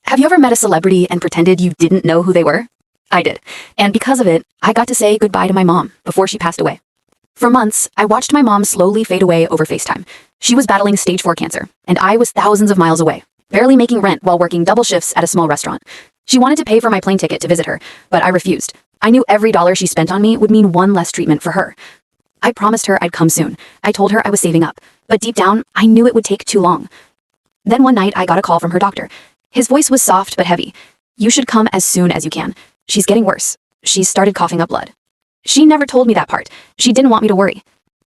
Have you ever met a celebrity and pretended you didn't know who they were? I did. And because of it, I got to say goodbye to my mom before she passed away. For months, I watched my mom slowly fade away over FaceTime. She was battling stage 4 cancer, and I was thousands of miles away, barely making rent while working double shifts at a small restaurant. She wanted to pay for my plane ticket to visit her, but I refused. I knew every dollar she spent on me would mean one less treatment for her. I promised her I'd come soon. I told her I was saving up, but deep down, I knew it would take too long. Then one night, I got a call from her doctor. His voice was soft but heavy. "You should come as soon as you can. She's getting worse. She's started coughing up blood." She never told me that part. She didn't want me to worry.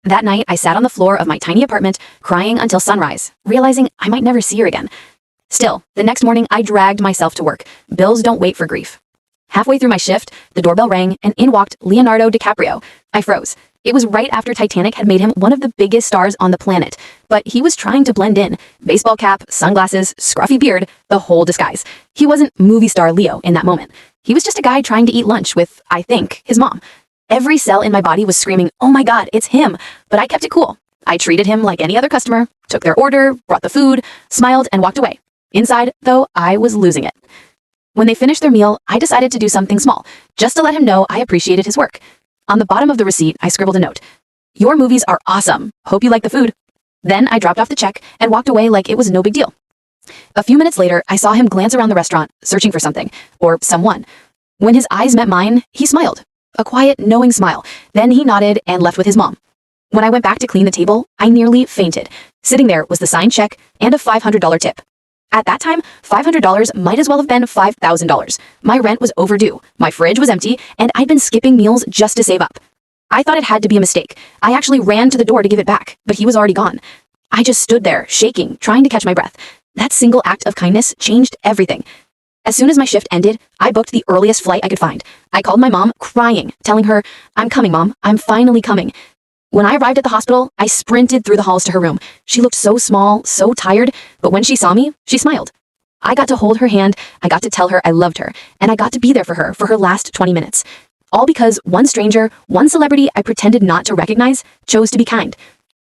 That night, I sat on the floor of my tiny apartment, crying until sunrise, realizing I might never see her again. Still, the next morning, I dragged myself to work. Bills don't wait for grief. Halfway through my shift, the doorbell rang, and in walked Leonardo DiCaprio. I froze. It was right after Titanic had made him one of the biggest stars on the planet, but he was trying to blend in. Baseball cap, sunglasses, scruffy beard, the whole disguise. He wasn't movie star Leo in that moment. He was just a guy trying to eat lunch with, I think, his mom. Every cell in my body was screaming, "Oh my God, it's him!" But I kept it cool. I treated him like any other customer, took their order, brought the food, smiled, and walked away. Inside, though, I was losing it. When they finished their meal, I decided to do something small, just to let him know I appreciated his work. On the bottom of the receipt, I scribbled a note. "Your movies are awesome. Hope you like the food." Then I dropped off the check and walked away like it was no big deal. A few minutes later, I saw him glance around the restaurant, searching for something, or someone. When his eyes met mine, he smiled. A quiet, knowing smile. Then he nodded and left with his mom. When I went back to clean the table, I nearly fainted. Sitting there was the signed check and a $500 tip. At that time, $500 might as well have been $5,000. My rent was overdue, my fridge was empty, and I'd been skipping meals just to save up. I thought it had to be a mistake. I actually ran to the door to give it back, but he was already gone. I just stood there, shaking, trying to catch my breath. That single act of kindness changed everything. As soon as my shift ended, I booked the earliest flight I could find. I called my mom, crying, telling her, "I'm coming, Mom. I'm finally coming." When I arrived at the hospital, I sprinted through the halls to her room. She looked so small, so tired, but when she saw me, she smiled. I got to hold her hand, I got to tell her I loved her, and I got to be there for her last 20 minutes. All because one stranger, one celebrity I pretended not to recognize, chose to be kind.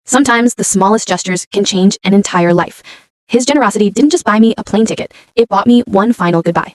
Sometimes the smallest gestures can change an entire life. His generosity didn't just buy me a plane ticket, it bought me one final goodbye.